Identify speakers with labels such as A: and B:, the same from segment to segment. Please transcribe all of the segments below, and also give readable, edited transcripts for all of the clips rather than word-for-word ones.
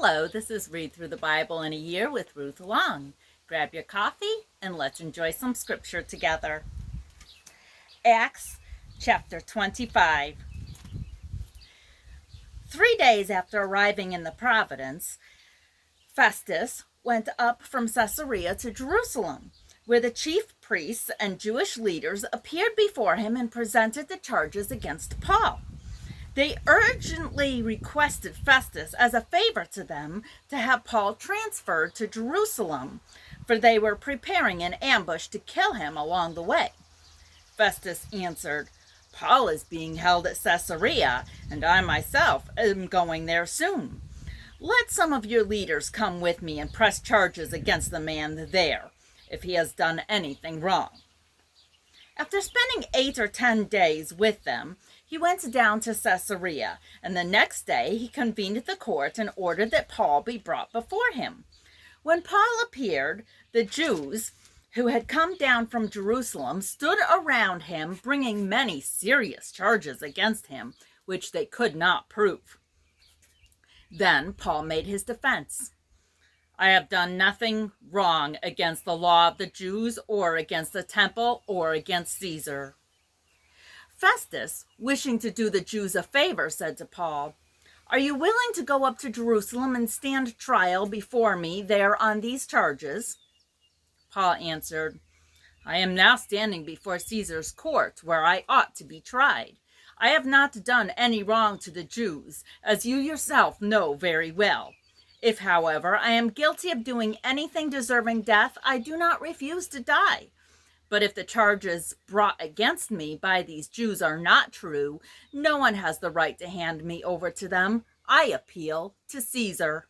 A: Hello, this is Read Through the Bible in a Year with Ruth Long. Grab your coffee and let's enjoy some scripture together. Acts chapter 25. 3 days after arriving in the province, Festus went up from Caesarea to Jerusalem, where the chief priests and Jewish leaders appeared before him and presented the charges against Paul. They urgently requested Festus as a favor to them to have Paul transferred to Jerusalem, for they were preparing an ambush to kill him along the way. Festus answered, "Paul is being held at Caesarea, and I myself am going there soon. Let some of your leaders come with me and press charges against the man there, if he has done anything wrong." After spending 8 or 10 days with them, he went down to Caesarea, and the next day he convened the court and ordered that Paul be brought before him. When Paul appeared, the Jews who had come down from Jerusalem stood around him, bringing many serious charges against him, which they could not prove. Then Paul made his defense. "I have done nothing wrong against the law of the Jews or against the temple or against Caesar." Festus, wishing to do the Jews a favor, said to Paul, "Are you willing to go up to Jerusalem and stand trial before me there on these charges?" Paul answered, "I am now standing before Caesar's court, where I ought to be tried. I have not done any wrong to the Jews, as you yourself know very well. If, however, I am guilty of doing anything deserving death, I do not refuse to die. But if the charges brought against me by these Jews are not true, no one has the right to hand me over to them. I appeal to Caesar."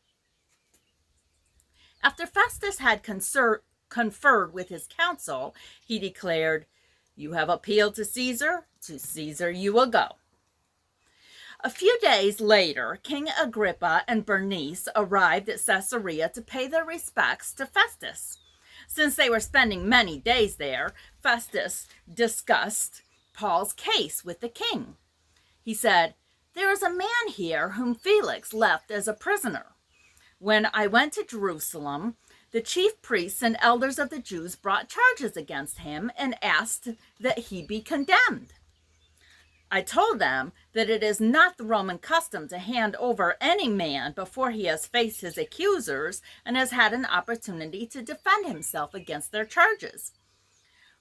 A: After Festus had conferred with his council, he declared, "You have appealed to Caesar you will go." A few days later, King Agrippa and Bernice arrived at Caesarea to pay their respects to Festus. Since they were spending many days there, Festus discussed Paul's case with the king. He said, "There is a man here whom Felix left as a prisoner. When I went to Jerusalem, the chief priests and elders of the Jews brought charges against him and asked that he be condemned. I told them that it is not the Roman custom to hand over any man before he has faced his accusers and has had an opportunity to defend himself against their charges.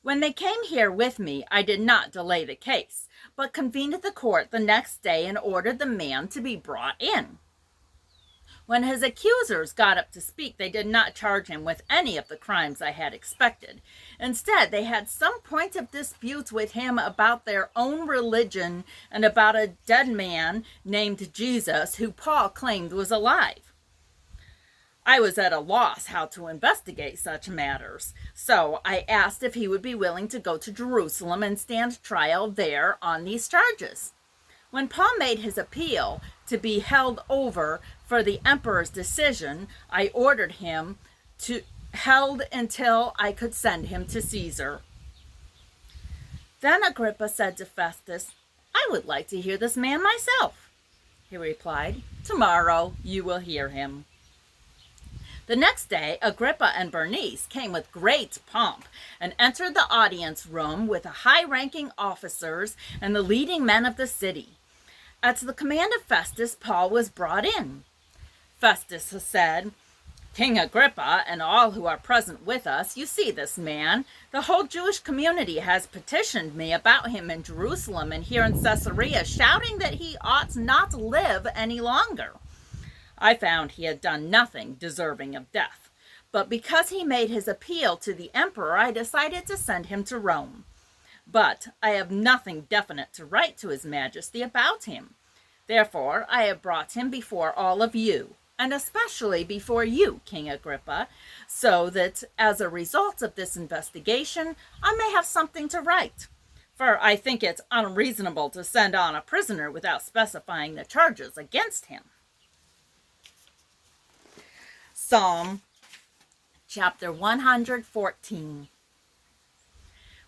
A: When they came here with me, I did not delay the case, but convened the court the next day and ordered the man to be brought in. When his accusers got up to speak, they did not charge him with any of the crimes I had expected. Instead, they had some point of dispute with him about their own religion and about a dead man named Jesus, who Paul claimed was alive. I was at a loss how to investigate such matters, so I asked if he would be willing to go to Jerusalem and stand trial there on these charges. When Paul made his appeal to be held over for the emperor's decision, I ordered him to held until I could send him to Caesar." Then Agrippa said to Festus, "I would like to hear this man myself." He replied, "Tomorrow you will hear him." The next day, Agrippa and Bernice came with great pomp and entered the audience room with the high-ranking officers and the leading men of the city. At the command of Festus, Paul was brought in. Festus said, "King Agrippa and all who are present with us, you see this man. The whole Jewish community has petitioned me about him in Jerusalem and here in Caesarea, shouting that he ought not to live any longer. I found he had done nothing deserving of death, but because he made his appeal to the emperor, I decided to send him to Rome. But I have nothing definite to write to his majesty about him. Therefore, I have brought him before all of you, and especially before you, King Agrippa, so that as a result of this investigation, I may have something to write. For I think it unreasonable to send on a prisoner without specifying the charges against him." Psalm chapter 114.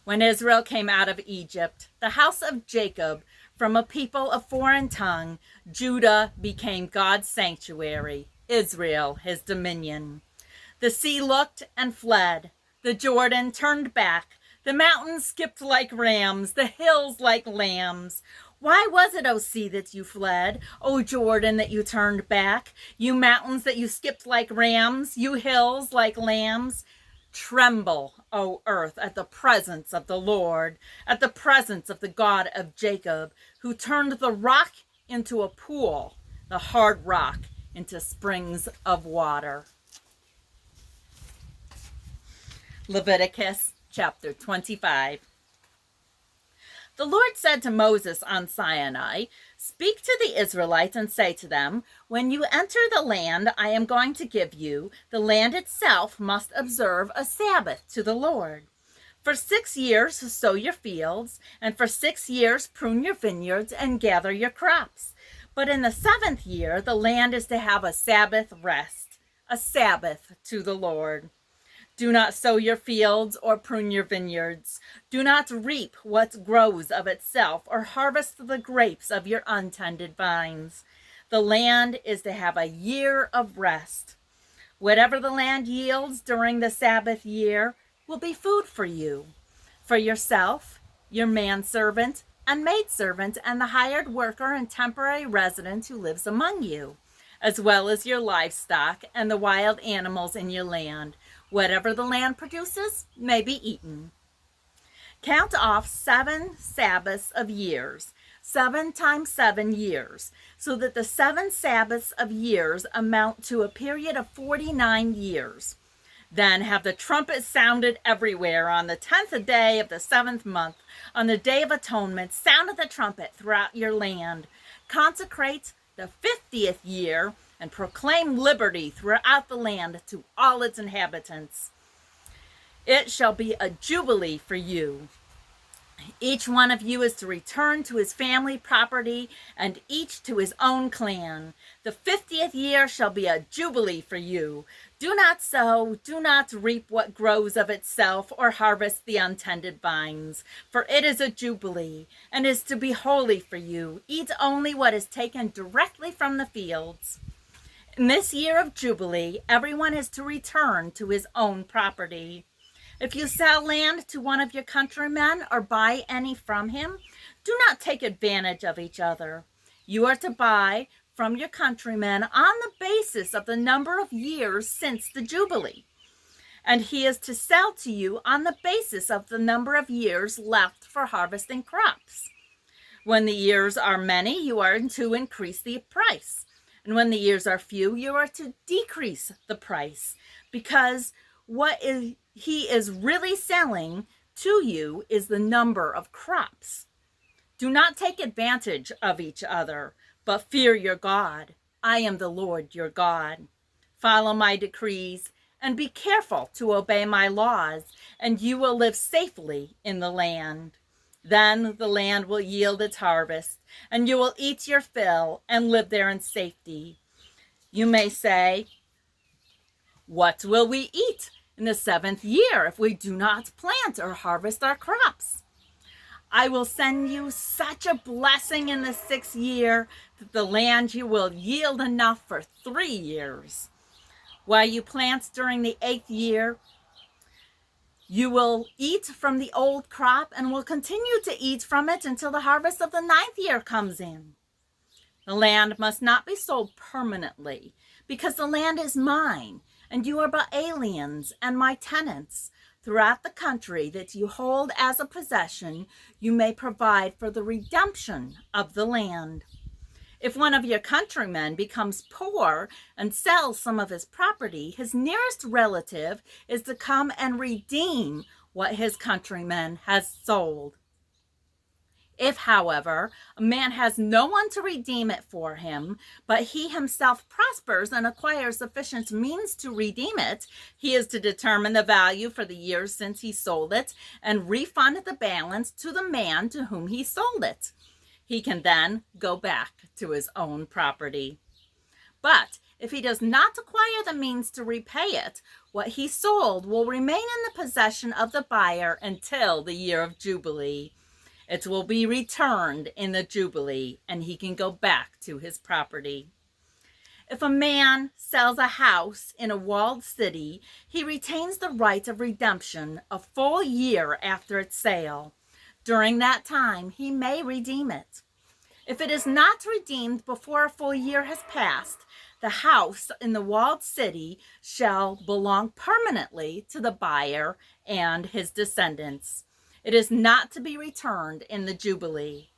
A: When Israel came out of Egypt, the house of Jacob From a people of foreign tongue, Judah became God's sanctuary, Israel his dominion. The sea looked and fled. The Jordan turned back. The mountains skipped like rams, the hills like lambs. Why was it, O sea, that you fled? O Jordan, that you turned back? You mountains, that you skipped like rams? You hills like lambs? Tremble, O earth, at the presence of the Lord, at the presence of the God of Jacob, who turned the rock into a pool, the hard rock into springs of water. Leviticus chapter 25. The Lord said to Moses on Sinai, "Speak to the Israelites and say to them, when you enter the land I am going to give you, the land itself must observe a Sabbath to the Lord. For 6 years sow your fields, and for 6 years prune your vineyards and gather your crops. But in the 7th year the land is to have a Sabbath rest, a Sabbath to the Lord. Do not sow your fields or prune your vineyards. Do not reap what grows of itself or harvest the grapes of your untended vines. The land is to have a year of rest. Whatever the land yields during the Sabbath year will be food for you, for yourself, your manservant and maidservant, and the hired worker and temporary resident who lives among you, as well as your livestock and the wild animals in your land. Whatever the land produces may be eaten. Count off 7 Sabbaths of years, 7 times 7 years, so that the 7 Sabbaths of years amount to a period of 49 years. Then have the trumpet sounded everywhere on the 10th day of the 7th month. On the Day of Atonement, sound the trumpet throughout your land. Consecrate the 50th year and proclaim liberty throughout the land to all its inhabitants. It shall be a jubilee for you. Each one of you is to return to his family property, and each to his own clan. The 50th year shall be a jubilee for you. Do not sow, do not reap what grows of itself, or harvest the untended vines, for it is a jubilee, and is to be holy for you. Eat only what is taken directly from the fields. In this year of Jubilee, everyone is to return to his own property. If you sell land to one of your countrymen or buy any from him, do not take advantage of each other. You are to buy from your countrymen on the basis of the number of years since the Jubilee, and he is to sell to you on the basis of the number of years left for harvesting crops. When the years are many, you are to increase the price. And when the years are few, you are to decrease the price, because he is really selling to you is the number of crops. Do not take advantage of each other, but fear your God. I am the Lord your God. Follow my decrees and be careful to obey my laws, and you will live safely in the land. Then the land will yield its harvest, and you will eat your fill and live there in safety. You may say, "What will we eat in the 7th year if we do not plant or harvest our crops?" I will send you such a blessing in the 6th year that the land you will yield enough for 3 years. While you plant during the 8th year, you will eat from the old crop and will continue to eat from it until the harvest of the 9th year comes in. The land must not be sold permanently, because the land is mine, and you are but aliens and my tenants. Throughout the country that you hold as a possession, you may provide for the redemption of the land. If one of your countrymen becomes poor and sells some of his property, his nearest relative is to come and redeem what his countryman has sold. If, however, a man has no one to redeem it for him, but he himself prospers and acquires sufficient means to redeem it, he is to determine the value for the years since he sold it and refund the balance to the man to whom he sold it. He can then go back to his own property. But if he does not acquire the means to repay it, what he sold will remain in the possession of the buyer until the year of Jubilee. It will be returned in the Jubilee, and he can go back to his property. If a man sells a house in a walled city, he retains the right of redemption a full year after its sale. During that time, he may redeem it. If it is not redeemed before a full year has passed, the house in the walled city shall belong permanently to the buyer and his descendants. It is not to be returned in the Jubilee.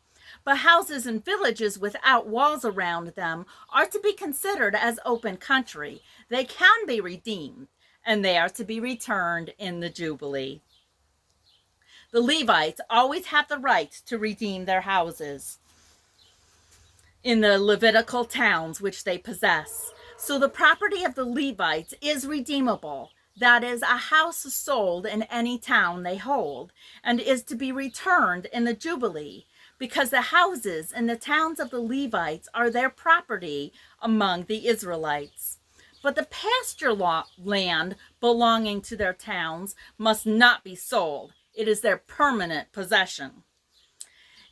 A: But houses in villages without walls around them are to be considered as open country. They can be redeemed, and they are to be returned in the Jubilee. The Levites always have the right to redeem their houses in the Levitical towns which they possess. So the property of the Levites is redeemable. That is, a house sold in any town they hold, and is to be returned in the Jubilee, because the houses in the towns of the Levites are their property among the Israelites. But the pasture land belonging to their towns must not be sold. It is their permanent possession.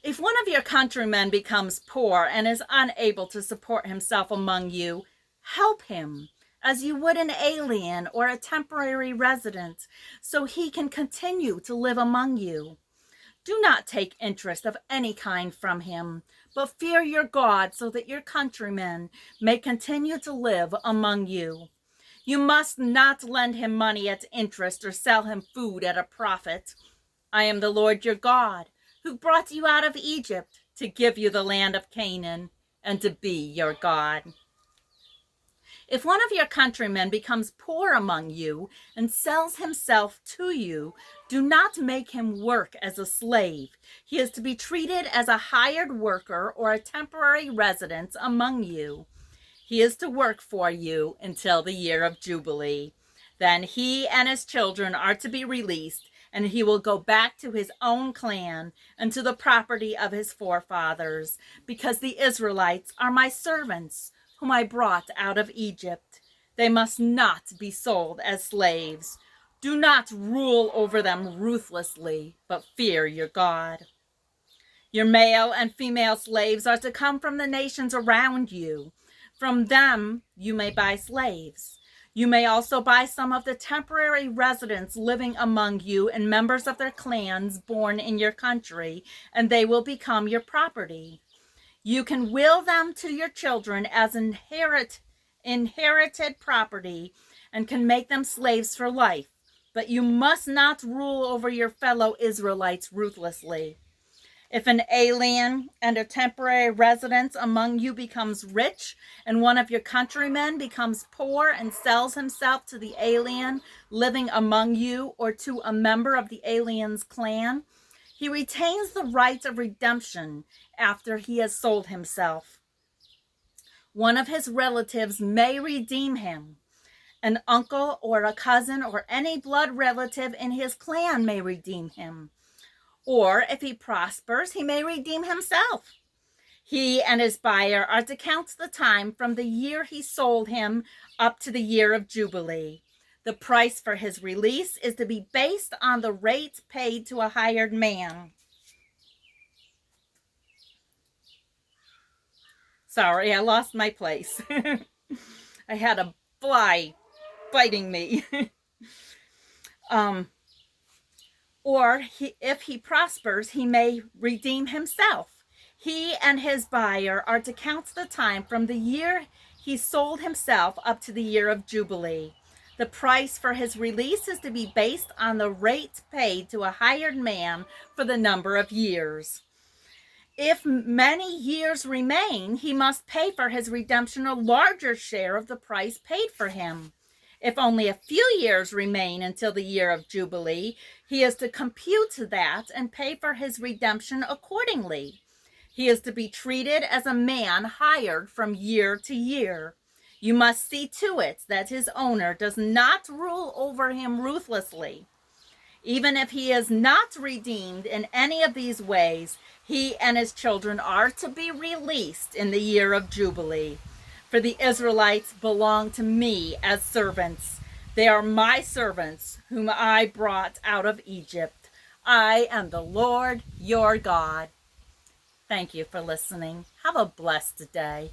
A: If one of your countrymen becomes poor and is unable to support himself among you, help him as you would an alien or a temporary resident, so he can continue to live among you. Do not take interest of any kind from him, but fear your God, so that your countrymen may continue to live among you. You must not lend him money at interest or sell him food at a profit. I am the Lord your God, who brought you out of Egypt to give you the land of Canaan and to be your God. If one of your countrymen becomes poor among you and sells himself to you, do not make him work as a slave. He is to be treated as a hired worker or a temporary resident among you. He is to work for you until the year of Jubilee. Then he and his children are to be released, and he will go back to his own clan and to the property of his forefathers, because the Israelites are my servants, whom I brought out of Egypt. They must not be sold as slaves. Do not rule over them ruthlessly, but fear your God. Your male and female slaves are to come from the nations around you. From them you may buy slaves. You may also buy some of the temporary residents living among you and members of their clans born in your country, and they will become your property. You can will them to your children as inherited property and can make them slaves for life, but you must not rule over your fellow Israelites ruthlessly. If an alien and a temporary resident among you becomes rich, and one of your countrymen becomes poor and sells himself to the alien living among you or to a member of the alien's clan, he retains the right of redemption after he has sold himself. One of his relatives may redeem him. An uncle or a cousin or any blood relative in his clan may redeem him. Or if he prospers, he may redeem himself. He and his buyer are to count the time from the year he sold him up to the year of Jubilee. The price for his release is to be based on the rate paid to a hired man. Sorry, I lost my place. I had a fly biting me. If he prospers, he may redeem himself. He and his buyer are to count the time from the year he sold himself up to the year of Jubilee. The price for his release is to be based on the rate paid to a hired man for the number of years. If many years remain, he must pay for his redemption a larger share of the price paid for him. If only a few years remain until the year of Jubilee, he is to compute that and pay for his redemption accordingly. He is to be treated as a man hired from year to year. You must see to it that his owner does not rule over him ruthlessly. Even if he is not redeemed in any of these ways, he and his children are to be released in the year of Jubilee. For the Israelites belong to me as servants. They are my servants, whom I brought out of Egypt. I am the Lord your God. Thank you for listening. Have a blessed day.